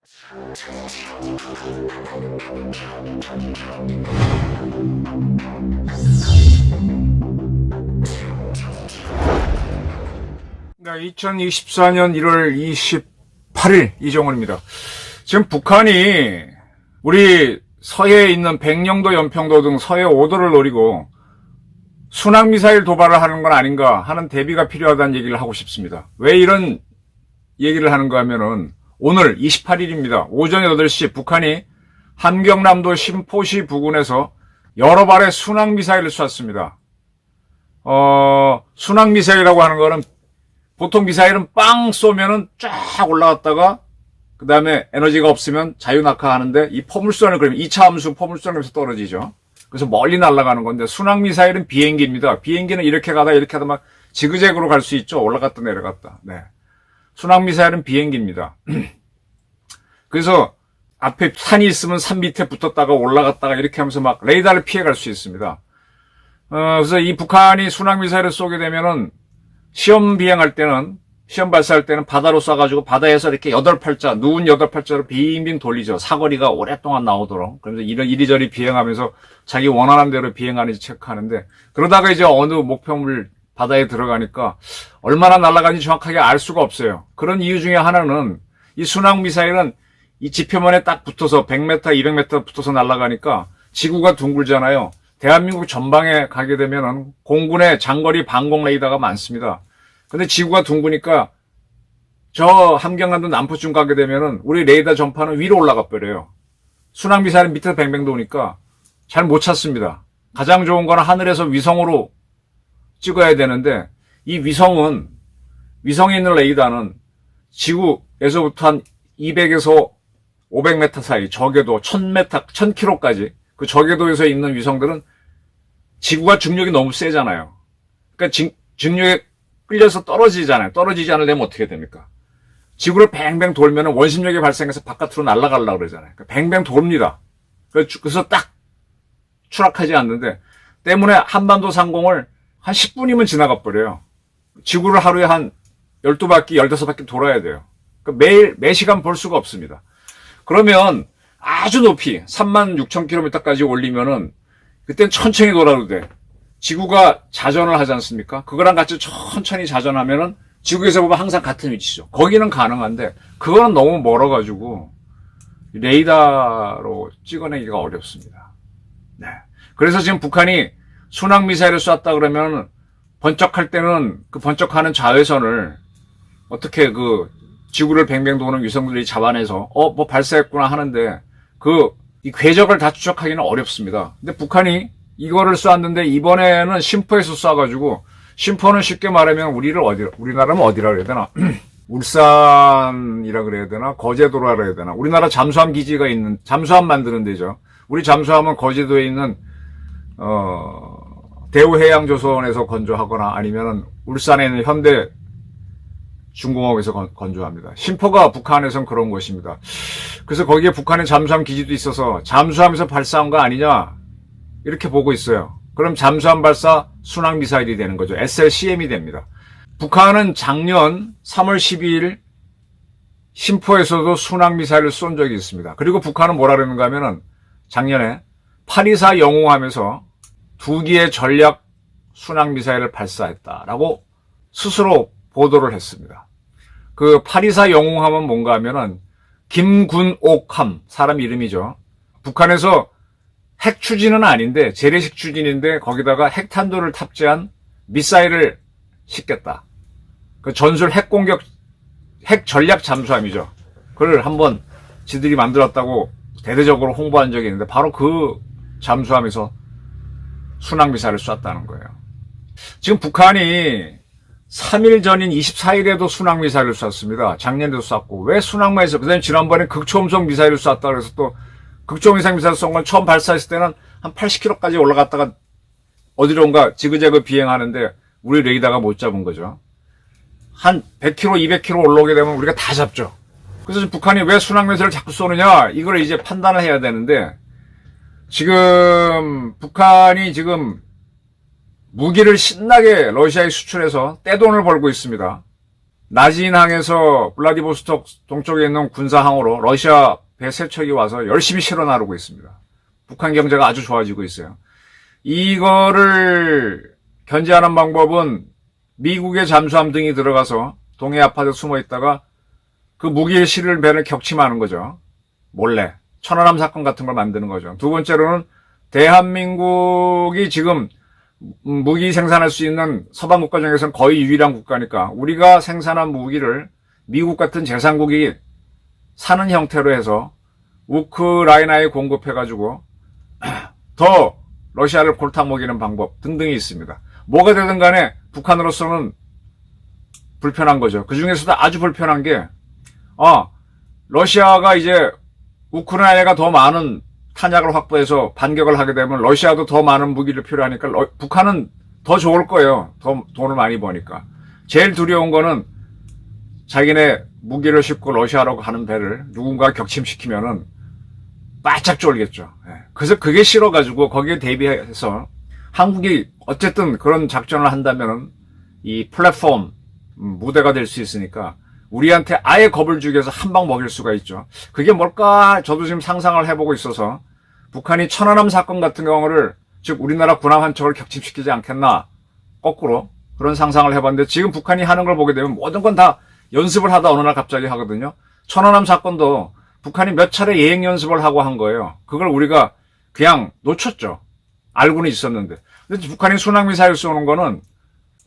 네, 2024년 1월 28일 이정훈입니다. 지금 북한이 우리 서해에 있는 백령도, 연평도 등 서해 5도를 노리고 순항미사일 도발을 하는 건 아닌가 하는 대비가 필요하다는 얘기를 하고 싶습니다. 왜 이런 얘기를 하는가 하면은 오늘 28일입니다. 오전 8시 북한이 함경남도 신포시 부근에서 여러 발의 순항미사일을 쐈습니다. 순항미사일이라고 하는 거는 보통 미사일은 빵 쏘면은 쫙 올라갔다가 그 다음에 에너지가 없으면 자유낙하하는데 이 포물선을 그러면 2차 함수 포물선에서 떨어지죠. 그래서 멀리 날아가는 건데 순항미사일은 비행기입니다. 비행기는 이렇게 가다 이렇게 하다 막 지그재그로 갈 수 있죠. 올라갔다 내려갔다. 네. 순항미사일은 비행기입니다. 그래서 앞에 산이 있으면 산 밑에 붙었다가 올라갔다가 이렇게 하면서 막 레이더를 피해갈 수 있습니다. 그래서 이 북한이 순항미사일을 쏘게 되면은 시험 비행할 때는, 시험 발사할 때는 바다로 쏴가지고 바다에서 이렇게 8팔자, 누운 8팔자로 빙빙 돌리죠. 사거리가 오랫동안 나오도록. 그러면서 이리저리 비행하면서 자기 원하는 대로 비행하는지 체크하는데, 그러다가 이제 어느 목표물 바다에 들어가니까 얼마나 날아가는지 정확하게 알 수가 없어요. 그런 이유 중에 하나는 이 순항미사일은 이 지표면에 딱 붙어서 100m, 200m 붙어서 날아가니까 지구가 둥글잖아요. 대한민국 전방에 가게 되면은 공군의 장거리 방공 레이더가 많습니다. 근데 지구가 둥그니까 저 함경남도 남포쯤 가게 되면은 우리 레이더 전파는 위로 올라가 버려요. 순항미사일은 밑에서 뱅뱅 도니까 잘 못 찾습니다. 가장 좋은 건 하늘에서 위성으로 찍어야 되는데 이 위성에 있는 레이더는 지구에서부터 한 200에서 500m 사이 적외도 1000m, 1000km까지 그 적외도에서 있는 위성들은 지구가 중력이 너무 세잖아요. 그러니까 중력에 끌려서 떨어지잖아요. 떨어지지 않으려면 어떻게 됩니까? 지구를 뱅뱅 돌면 원심력이 발생해서 바깥으로 날아가려고 그러잖아요. 그러니까 뱅뱅 돕니다. 그래서 딱 추락하지 않는데 때문에 한반도 상공을 한 10분이면 지나가 버려요. 지구를 하루에 한 12바퀴, 15바퀴 돌아야 돼요. 그러니까 매시간 볼 수가 없습니다. 그러면 아주 높이 36,000km까지 올리면은 그땐 천천히 돌아도 돼. 지구가 자전을 하지 않습니까? 그거랑 같이 천천히 자전하면은 지구에서 보면 항상 같은 위치죠. 거기는 가능한데 그거는 너무 멀어가지고 레이더로 찍어내기가 어렵습니다. 네. 그래서 지금 북한이 순항미사일을 쐈다 그러면 번쩍할 때는 그 번쩍하는 자외선을 어떻게 그 지구를 뱅뱅 도는 위성들이 잡아내서 뭐 발사했구나 하는데 이 궤적을 다 추적하기는 어렵습니다. 근데 북한이 이거를 쐈는데 이번에는 신포에서 쏴가지고 신포는 쉽게 말하면 우리나라면 어디라 그래야 되나? 울산이라 그래야 되나? 거제도라 그래야 되나? 우리나라 잠수함 기지가 있는 잠수함 만드는 데죠. 우리 잠수함은 거제도에 있는 대우해양조선에서 건조하거나 아니면은 울산에 있는 현대 중공업에서 건조합니다. 신포가 북한에선 그런 곳입니다. 그래서 거기에 북한의 잠수함 기지도 있어서 잠수함에서 발사한 거 아니냐 이렇게 보고 있어요. 그럼 잠수함 발사 순항미사일이 되는 거죠. SLCM이 됩니다. 북한은 작년 3월 12일 신포에서도 순항미사일을 쏜 적이 있습니다. 그리고 북한은 뭐라 그러는가 하면은 작년에 824 영웅하면서 2기의 전략 순항미사일을 발사했다라고 스스로 보도를 했습니다. 그 824 영웅함은 뭔가 하면은 김군옥함 사람 이름이죠. 북한에서 핵 추진은 아닌데 재래식 추진인데 거기다가 핵탄두를 탑재한 미사일을 싣겠다. 그 전술 핵 전략 잠수함이죠. 그걸 한번 지들이 만들었다고 대대적으로 홍보한 적이 있는데 바로 그 잠수함에서 순항미사일을 쐈다는 거예요. 지금 북한이 3일 전인 24일에도 순항미사일을 쐈습니다. 작년에도 쐈고. 왜 순항미사일? 그 다음에 지난번에 극초음속 미사일을 쐈다 그래서 또 극초음속 미사일 쏜 건 처음 발사했을 때는 한 80km까지 올라갔다가 어디론가 지그재그 비행하는데 우리 레이더가 못 잡은 거죠. 한 100km, 200km 올라오게 되면 우리가 다 잡죠. 그래서 북한이 왜 순항미사일을 자꾸 쏘느냐 이걸 이제 판단을 해야 되는데 지금 북한이 무기를 신나게 러시아에 수출해서 떼돈을 벌고 있습니다. 나진항에서 블라디보스톡 동쪽에 있는 군사항으로 러시아 배 3척이 와서 열심히 실어 나르고 있습니다. 북한 경제가 아주 좋아지고 있어요. 이거를 견제하는 방법은 미국의 잠수함 등이 들어가서 동해 앞바다에 숨어 있다가 그 무기를 실을 배를 격침하는 거죠. 몰래. 천안함 사건 같은 걸 만드는 거죠. 두 번째로는 대한민국이 지금 무기 생산할 수 있는 서방 국가 중에서는 거의 유일한 국가니까 우리가 생산한 무기를 미국 같은 제3국이 사는 형태로 해서 우크라이나에 공급해가지고 더 러시아를 골탕 먹이는 방법 등등이 있습니다. 뭐가 되든 간에 북한으로서는 불편한 거죠. 그 중에서도 아주 불편한 게 러시아가 이제 우크라이나가 더 많은 탄약을 확보해서 반격을 하게 되면 러시아도 더 많은 무기를 필요하니까 북한은 더 좋을 거예요. 더 돈을 많이 버니까. 제일 두려운 거는 자기네 무기를 싣고 러시아로 가는 배를 누군가 격침시키면은 바짝 쫄겠죠. 그래서 그게 싫어가지고 거기에 대비해서 한국이 어쨌든 그런 작전을 한다면은 이 플랫폼 무대가 될 수 있으니까 우리한테 아예 겁을 주기 위해서 한 방 먹일 수가 있죠. 그게 뭘까? 저도 지금 상상을 해보고 있어서 북한이 천안함 사건 같은 경우를 즉 우리나라 군함 한 척을 격침시키지 않겠나 거꾸로 그런 상상을 해봤는데 지금 북한이 하는 걸 보게 되면 모든 건 다 연습을 하다 어느 날 갑자기 하거든요. 천안함 사건도 북한이 몇 차례 예행 연습을 하고 한 거예요. 그걸 우리가 그냥 놓쳤죠. 알고는 있었는데. 근데 북한이 순항미사일 쏘는 거는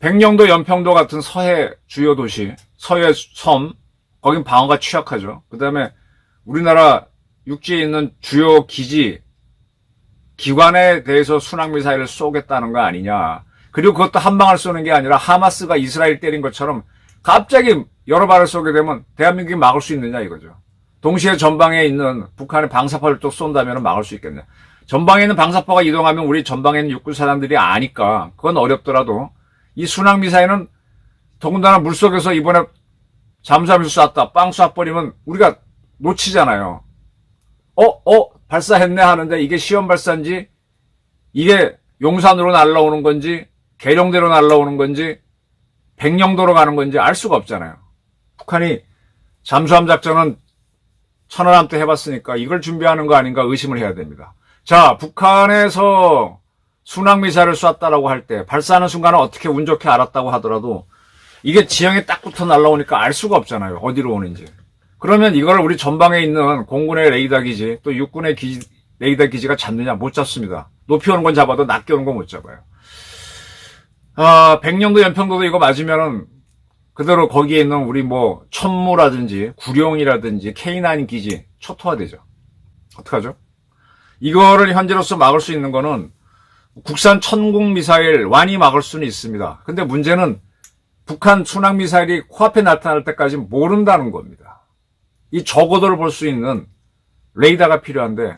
백령도, 연평도 같은 서해 주요 도시, 서해 섬, 거긴 방어가 취약하죠. 그 다음에 우리나라 육지에 있는 주요 기지, 기관에 대해서 순항미사일을 쏘겠다는 거 아니냐. 그리고 그것도 한 방을 쏘는 게 아니라 하마스가 이스라엘 때린 것처럼 갑자기 여러 발을 쏘게 되면 대한민국이 막을 수 있느냐 이거죠. 동시에 전방에 있는 북한의 방사포를 또 쏜다면 막을 수 있겠냐. 전방에 있는 방사포가 이동하면 우리 전방에 있는 육군 사람들이 아니까 그건 어렵더라도 이 순항미사일은 더군다나 물속에서 이번에 잠수함에서 쐈다 빵 쏴버리면 우리가 놓치잖아요. 발사했네 하는데 이게 시험 발사인지 이게 용산으로 날라오는 건지 계룡대로 날라오는 건지 백령도로 가는 건지 알 수가 없잖아요. 북한이 잠수함 작전은 천안함 때 해봤으니까 이걸 준비하는 거 아닌가 의심을 해야 됩니다. 자, 북한에서 순항미사일을 쐈다라고 할 때 발사하는 순간은 어떻게 운 좋게 알았다고 하더라도 이게 지형에 딱 붙어 날라오니까 알 수가 없잖아요. 어디로 오는지. 그러면 이걸 우리 전방에 있는 공군의 레이더 기지 또 육군의 레이더 기지가 잡느냐? 못 잡습니다. 높이 오는 건 잡아도 낮게 오는 건 못 잡아요. 백령도 연평도도 이거 맞으면은 그대로 거기에 있는 우리 천무라든지 구룡이라든지 K9 기지 초토화되죠. 어떡하죠? 이거를 현재로서 막을 수 있는 거는 국산 천궁 미사일 완이 막을 수는 있습니다. 근데 문제는 북한 순항 미사일이 코앞에 나타날 때까지 모른다는 겁니다. 이 저고도를 볼 수 있는 레이더가 필요한데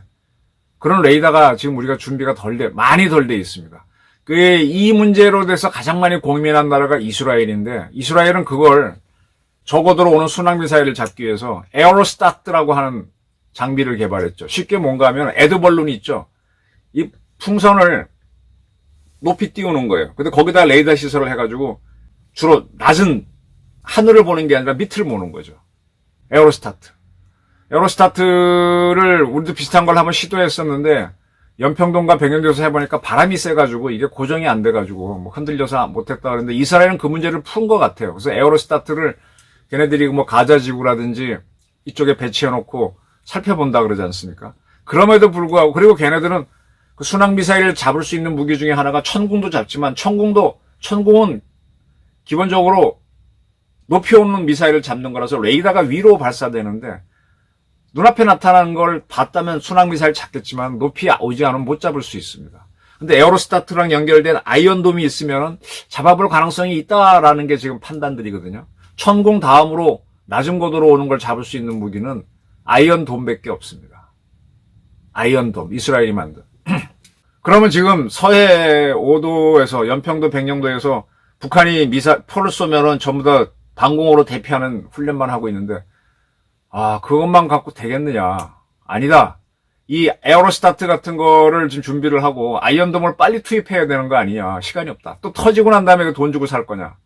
그런 레이더가 지금 우리가 준비가 많이 덜 돼 있습니다. 이 문제로 돼서 가장 많이 고민한 나라가 이스라엘인데 이스라엘은 그걸 저고도로 오는 순항 미사일을 잡기 위해서 에어로스타트라고 하는 장비를 개발했죠. 쉽게 뭔가 하면 에드벌룬이 있죠. 이 풍선을 높이 띄우는 거예요. 근데 거기다 레이더 시설을 해가지고 주로 낮은 하늘을 보는 게 아니라 밑을 보는 거죠. 에어로스타트를 우리도 비슷한 걸 한번 시도했었는데 연평도인가 백령도에서 해보니까 바람이 세가지고 이게 고정이 안 돼가지고 흔들려서 못했다 그랬는데 이스라엘은 그 문제를 푼 것 같아요. 그래서 에어로스타트를 걔네들이 가자지구라든지 이쪽에 배치해놓고 살펴본다 그러지 않습니까? 그럼에도 불구하고 그리고 걔네들은 그 순항미사일을 잡을 수 있는 무기 중에 하나가 천궁도 잡지만 천궁은 기본적으로 높이 오는 미사일을 잡는 거라서 레이더가 위로 발사되는데 눈앞에 나타나는 걸 봤다면 순항미사일 잡겠지만 높이 오지 않으면 못 잡을 수 있습니다. 근데 에어로스타트랑 연결된 아이언돔이 있으면 잡아볼 가능성이 있다라는 게 지금 판단들이거든요. 천궁 다음으로 낮은 고도로 오는 걸 잡을 수 있는 무기는 아이언돔밖에 없습니다. 아이언돔, 이스라엘이 만든. 그러면 지금 서해 5도에서 연평도 백령도에서 북한이 포를 쏘면은 전부 다 방공호로 대피하는 훈련만 하고 있는데 그것만 갖고 되겠느냐. 아니다. 이 에어로스타트 같은 거를 지금 준비를 하고 아이언돔을 빨리 투입해야 되는 거 아니냐. 시간이 없다. 또 터지고 난 다음에 돈 주고 살 거냐.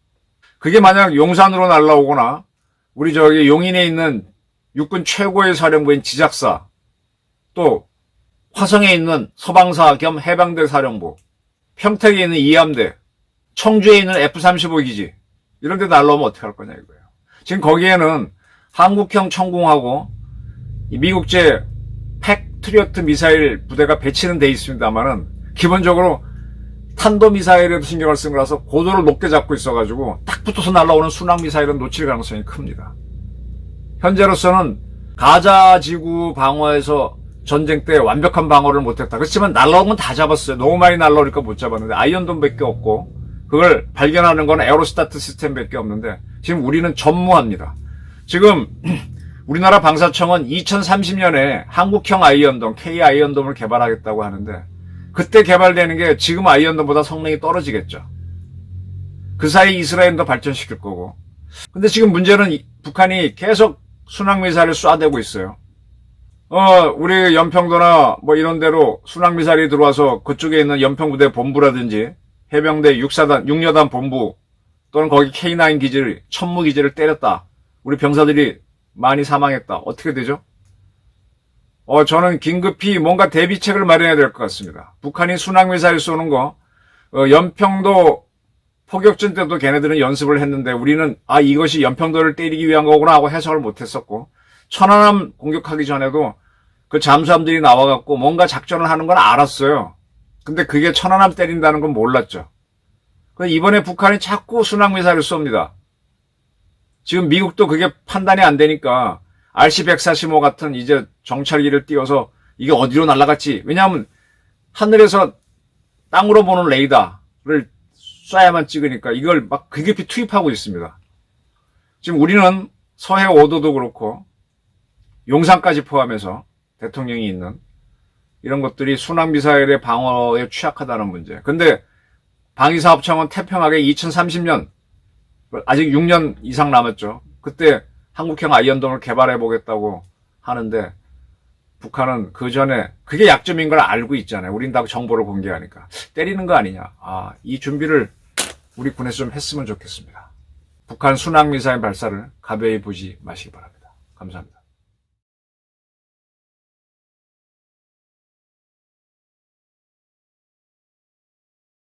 그게 만약 용산으로 날라오거나 우리 저기 용인에 있는 육군 최고의 사령부인 지작사, 또 화성에 있는 서방사 겸 해병대 사령부, 평택에 있는 이함대, 청주에 있는 F-35 기지 이런 데 날라오면 어떻게 할 거냐 이거예요. 지금 거기에는 한국형 천궁하고 미국제 패트리어트 미사일 부대가 배치는 돼 있습니다만은 기본적으로 탄도미사일에도 신경을 쓴 거라서 고도를 높게 잡고 있어가지고 딱 붙어서 날아오는 순항미사일은 놓칠 가능성이 큽니다. 현재로서는 가자 지구 방어에서 전쟁 때 완벽한 방어를 못했다. 그렇지만 날아온 건 다 잡았어요. 너무 많이 날아오니까 못 잡았는데 아이언돔밖에 없고 그걸 발견하는 건 에어로스타트 시스템밖에 없는데 지금 우리는 전무합니다. 지금 우리나라 방사청은 2030년에 한국형 아이언돔, K 아이언돔을 개발하겠다고 하는데 그때 개발되는 게 지금 아이언돔보다 성능이 떨어지겠죠. 그 사이 이스라엘도 발전시킬 거고. 근데 지금 문제는 북한이 계속 순항미사일을 쏴대고 있어요. 우리 연평도나 뭐 이런 데로 순항미사일이 들어와서 그쪽에 있는 연평부대 본부라든지 해병대 6여단 본부 또는 거기 K9 기지를, 천무 기지를 때렸다. 우리 병사들이 많이 사망했다. 어떻게 되죠? 저는 긴급히 뭔가 대비책을 마련해야 될 것 같습니다. 북한이 순항미사일 쏘는 거, 연평도 포격전 때도 걔네들은 연습을 했는데 우리는 이것이 연평도를 때리기 위한 거구나 하고 해석을 못했었고, 천안함 공격하기 전에도 그 잠수함들이 나와갖고 뭔가 작전을 하는 건 알았어요. 근데 그게 천안함 때린다는 건 몰랐죠. 근데 이번에 북한이 자꾸 순항미사일을 쏩니다. 지금 미국도 그게 판단이 안 되니까 RC-145 같은 이제 정찰기를 띄워서 이게 어디로 날아갔지. 왜냐하면 하늘에서 땅으로 보는 레이더를 쏴야만 찍으니까 이걸 막 급격히 투입하고 있습니다. 지금 우리는 서해 5도도 그렇고 용산까지 포함해서 대통령이 있는 이런 것들이 순항미사일의 방어에 취약하다는 문제. 근데 방위사업청은 태평하게 2030년 아직 6년 이상 남았죠. 그때 한국형 아이언돔을 개발해보겠다고 하는데 북한은 그 전에 그게 약점인 걸 알고 있잖아요. 우린 다 정보를 공개하니까. 때리는 거 아니냐. 이 준비를 우리 군에서 좀 했으면 좋겠습니다. 북한 순항미사일 발사를 가벼이 보지 마시기 바랍니다. 감사합니다.